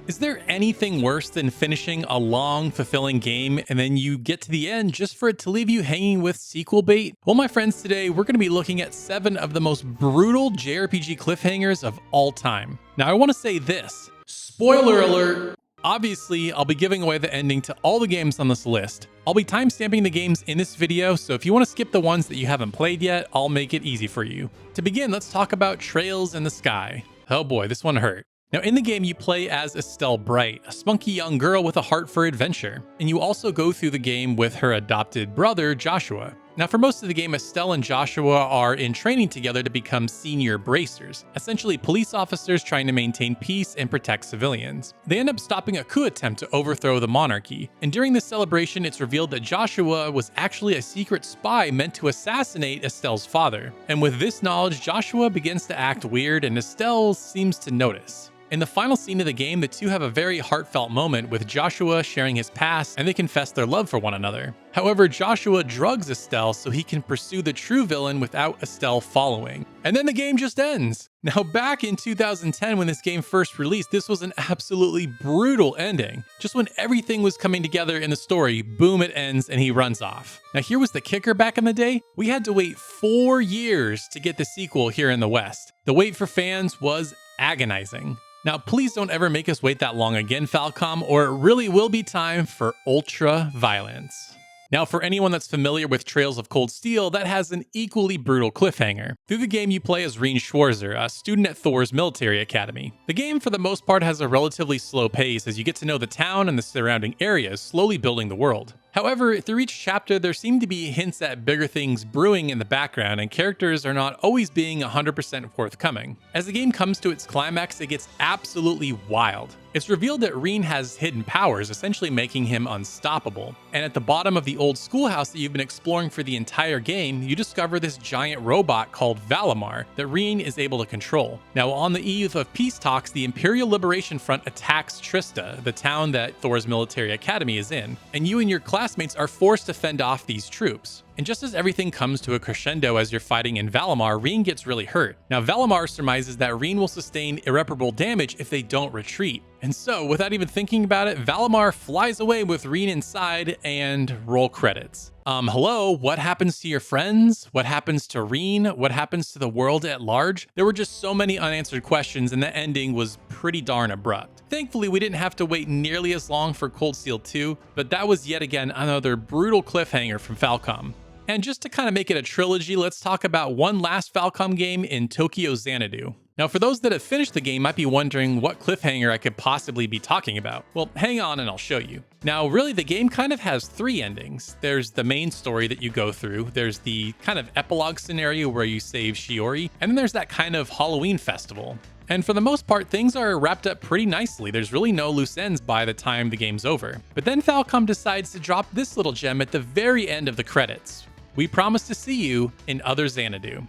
Is there anything worse than finishing a long, fulfilling game and then you get to the end just for it to leave you hanging with sequel bait? Well, my friends, today we're going to be looking at 7 of the most brutal JRPG cliffhangers of all time. Now, I want to say this. Spoiler alert! Obviously, I'll be giving away the ending to all the games on this list. I'll be timestamping the games in this video, so if you want to skip the ones that you haven't played yet, I'll make it easy for you. To begin, let's talk about Trails in the Sky. Oh boy, this one hurt. Now, in the game, you play as Estelle Bright, a spunky young girl with a heart for adventure, and you also go through the game with her adopted brother, Joshua. Now, for most of the game, Estelle and Joshua are in training together to become senior bracers, essentially police officers trying to maintain peace and protect civilians. They end up stopping a coup attempt to overthrow the monarchy, and during this celebration, it's revealed that Joshua was actually a secret spy meant to assassinate Estelle's father. And with this knowledge, Joshua begins to act weird, and Estelle seems to notice. In the final scene of the game, the two have a very heartfelt moment with Joshua sharing his past, and they confess their love for one another. However, Joshua drugs Estelle so he can pursue the true villain without Estelle following. And then the game just ends. Now, back in 2010 when this game first released, this was an absolutely brutal ending. Just when everything was coming together in the story, boom, it ends and he runs off. Now, here was the kicker back in the day. We had to wait 4 years to get the sequel here in the West. The wait for fans was agonizing. Now, please don't ever make us wait that long again, Falcom, or it really will be time for ultra violence. Now, for anyone that's familiar with Trails of Cold Steel, that has an equally brutal cliffhanger. Through the game, you play as Reen Schwarzer, a student at Thor's military academy. The game, for the most part, has a relatively slow pace as you get to know the town and the surrounding areas, slowly building the world. However, through each chapter, there seem to be hints at bigger things brewing in the background, and characters are not always being 100% forthcoming. As the game comes to its climax, it gets absolutely wild. It's revealed that Reen has hidden powers, essentially making him unstoppable. And at the bottom of the old schoolhouse that you've been exploring for the entire game, you discover this giant robot called Valimar that Reen is able to control. Now, on the eve of peace talks, the Imperial Liberation Front attacks Trista, the town that Thor's military academy is in, and you and your classmates are forced to fend off these troops. And just as everything comes to a crescendo as you're fighting in Valimar, Reen gets really hurt. Now, Valimar surmises that Reen will sustain irreparable damage if they don't retreat. And so, without even thinking about it, Valimar flies away with Reen inside and roll credits. Hello, what happens to your friends? What happens to Reen? What happens to the world at large? There were just so many unanswered questions, and the ending was pretty darn abrupt. Thankfully, we didn't have to wait nearly as long for Cold Steel 2, but that was yet again another brutal cliffhanger from Falcom. And just to kind of make it a trilogy, let's talk about one last Falcom game in Tokyo Xanadu. Now, for those that have finished the game might be wondering what cliffhanger I could possibly be talking about. Well, hang on and I'll show you. Now, really, the game kind of has 3 endings. There's the main story that you go through, there's the kind of epilogue scenario where you save Shiori, and then there's that kind of Halloween festival. And for the most part, things are wrapped up pretty nicely. There's really no loose ends by the time the game's over. But then Falcom decides to drop this little gem at the very end of the credits. We promise to see you in other Xanadu.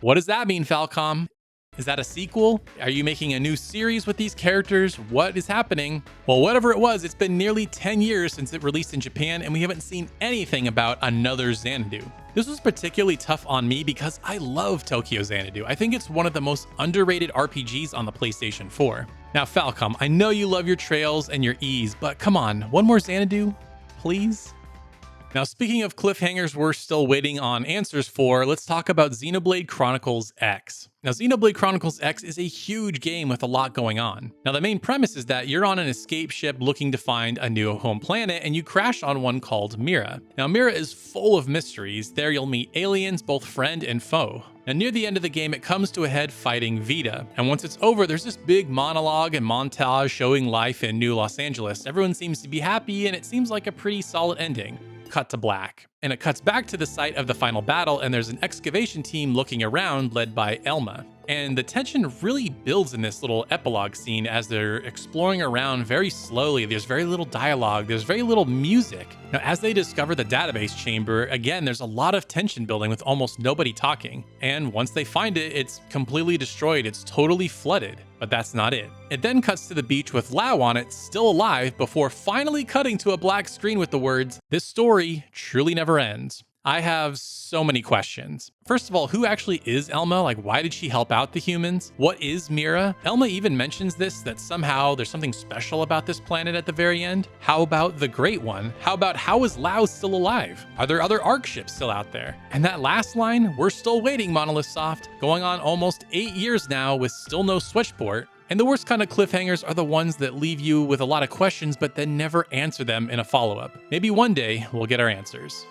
What does that mean, Falcom? Is that a sequel? Are you making a new series with these characters? What is happening? Well, whatever it was, it's been nearly 10 years since it released in Japan, and we haven't seen anything about another Xanadu. This was particularly tough on me because I love Tokyo Xanadu. I think it's one of the most underrated RPGs on the PlayStation 4. Now, Falcom, I know you love your Trails and your E's, but come on, one more Xanadu, please? Now, speaking of cliffhangers we're still waiting on answers for, let's talk about Xenoblade Chronicles X. Now, Xenoblade Chronicles X is a huge game with a lot going on. Now, the main premise is that you're on an escape ship looking to find a new home planet, and you crash on one called Mira. Now, Mira is full of mysteries. There you'll meet aliens, both friend and foe. Now, near the end of the game, it comes to a head fighting Vita. And once it's over, there's this big monologue and montage showing life in New Los Angeles. Everyone seems to be happy, and it seems like a pretty solid ending. Cut to black. And it cuts back to the site of the final battle, and there's an excavation team looking around led by Elma. And the tension really builds in this little epilogue scene as they're exploring around very slowly. There's very little dialogue, there's very little music. Now, as they discover the database chamber, again, there's a lot of tension building with almost nobody talking. And once they find it, it's completely destroyed, it's totally flooded. But that's not it. It then cuts to the beach with Lau on it, still alive, before finally cutting to a black screen with the words, "This story truly never ends." I have so many questions. First of all, who actually is Elma? Like, why did she help out the humans? What is Mira? Elma even mentions this, that somehow there's something special about this planet at the very end. How about the Great One? How is Lao still alive? Are there other ARC ships still out there? And that last line, we're still waiting, Monolith Soft, going on almost 8 years now with still no Switchport. And the worst kind of cliffhangers are the ones that leave you with a lot of questions but then never answer them in a follow-up. Maybe one day we'll get our answers.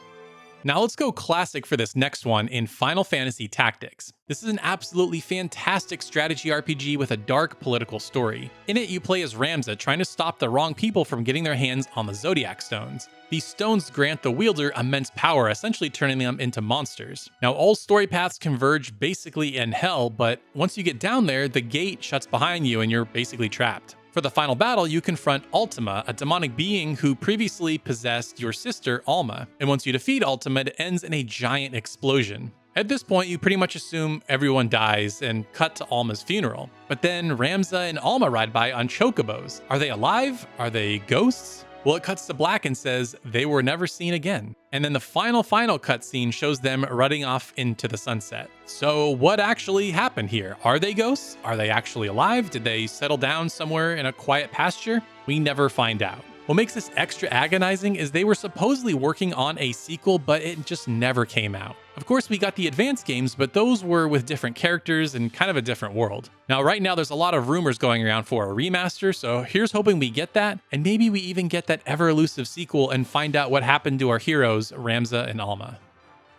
Now let's go classic for this next one in Final Fantasy Tactics. This is an absolutely fantastic strategy RPG with a dark political story. In it, you play as Ramza trying to stop the wrong people from getting their hands on the Zodiac Stones. These stones grant the wielder immense power, essentially turning them into monsters. Now, all story paths converge basically in hell, but once you get down there, the gate shuts behind you and you're basically trapped. For the final battle, you confront Ultima, a demonic being who previously possessed your sister, Alma. And once you defeat Ultima, it ends in a giant explosion. At this point, you pretty much assume everyone dies and cut to Alma's funeral. But then Ramza and Alma ride by on chocobos. Are they alive? Are they ghosts? Well, it cuts to black and says they were never seen again. And then the final cutscene shows them running off into the sunset. So what actually happened here? Are they ghosts? Are they actually alive? Did they settle down somewhere in a quiet pasture? We never find out. What makes this extra agonizing is they were supposedly working on a sequel, but it just never came out. Of course, we got the advanced games, but those were with different characters and kind of a different world. Now, right now, there's a lot of rumors going around for a remaster, so here's hoping we get that, and maybe we even get that ever-elusive sequel and find out what happened to our heroes, Ramza and Alma.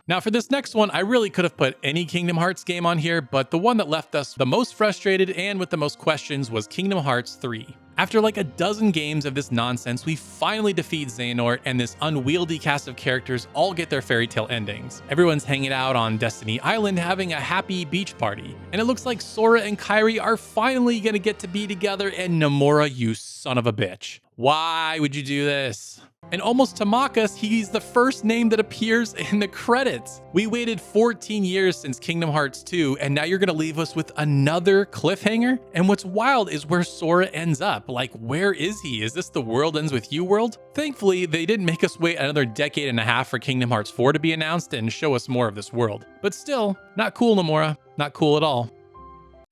Now for this next one, I really could have put any Kingdom Hearts game on here, but the one that left us the most frustrated and with the most questions was Kingdom Hearts 3. After like a dozen games of this nonsense, we finally defeat Xehanort, and this unwieldy cast of characters all get their fairy tale endings. Everyone's hanging out on Destiny Island having a happy beach party. And it looks like Sora and Kairi are finally gonna get to be together, and Nomura, you son of a bitch. Why would you do this? And almost to mock us, he's the first name that appears in the credits. We waited 14 years since Kingdom Hearts 2, and now you're gonna leave us with another cliffhanger? And what's wild is where Sora ends up. Like, where is he? Is this the World Ends With You world? Thankfully, they didn't make us wait another decade and a half for Kingdom Hearts 4 to be announced and show us more of this world. But still, not cool, Nomura. Not cool at all.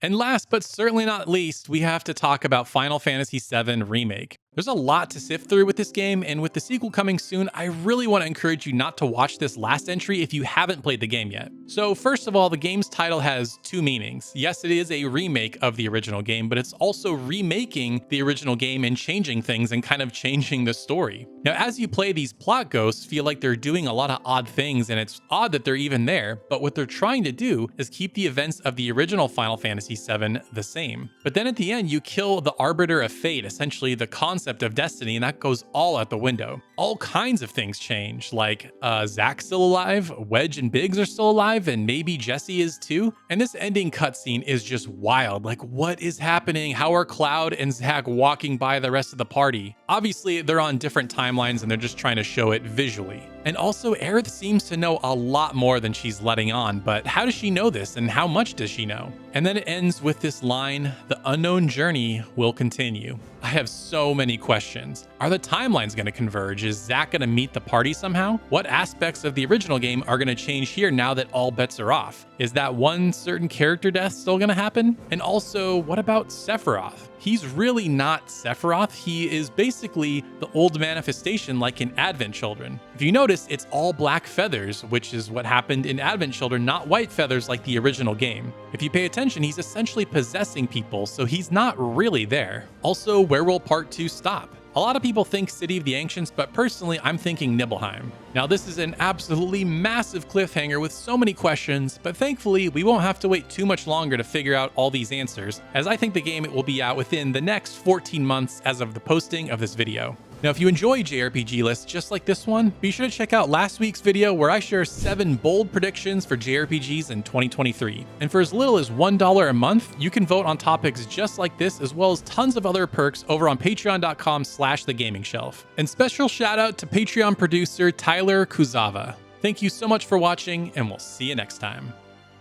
And last but certainly not least, we have to talk about Final Fantasy VII Remake. There's a lot to sift through with this game, and with the sequel coming soon, I really want to encourage you not to watch this last entry if you haven't played the game yet. So first of all, the game's title has two meanings. Yes, it is a remake of the original game, but it's also remaking the original game and changing things and kind of changing the story. Now, as you play, these plot ghosts feel like they're doing a lot of odd things, and it's odd that they're even there, but what they're trying to do is keep the events of the original Final Fantasy VII the same. But then at the end, you kill the Arbiter of Fate, essentially the concept of destiny, and that goes all out the window. All kinds of things change, like Zack's still alive, Wedge and Biggs are still alive, and maybe Jessie is too. And this ending cutscene is just wild. Like, what is happening? How are Cloud and Zack walking by the rest of the party? Obviously, they're on different timelines and they're just trying to show it visually. And also, Aerith seems to know a lot more than she's letting on, but how does she know this and how much does she know? And then it ends with this line, "The unknown journey will continue." I have so many questions. Are the timelines going to converge? Is Zack going to meet the party somehow? What aspects of the original game are going to change here now that all bets are off? Is that one certain character death still going to happen? And also, what about Sephiroth? He's really not Sephiroth. He is basically the old manifestation like in Advent Children. If you notice, it's all black feathers, which is what happened in Advent Children, not white feathers like the original game. If you pay attention, he's essentially possessing people, so he's not really there. Also, where will Part 2 stop? A lot of people think City of the Ancients, but personally, I'm thinking Nibelheim. Now, this is an absolutely massive cliffhanger with so many questions, but thankfully, we won't have to wait too much longer to figure out all these answers, as I think the game will be out within the next 14 months as of the posting of this video. Now, if you enjoy JRPG lists just like this one, be sure to check out last week's video where I share 7 bold predictions for JRPGs in 2023. And for as little as $1 a month, you can vote on topics just like this, as well as tons of other perks over on patreon.com/thegaming-shelf. And special shout out to Patreon producer Tyler Kuzawa. Thank you so much for watching, and we'll see you next time.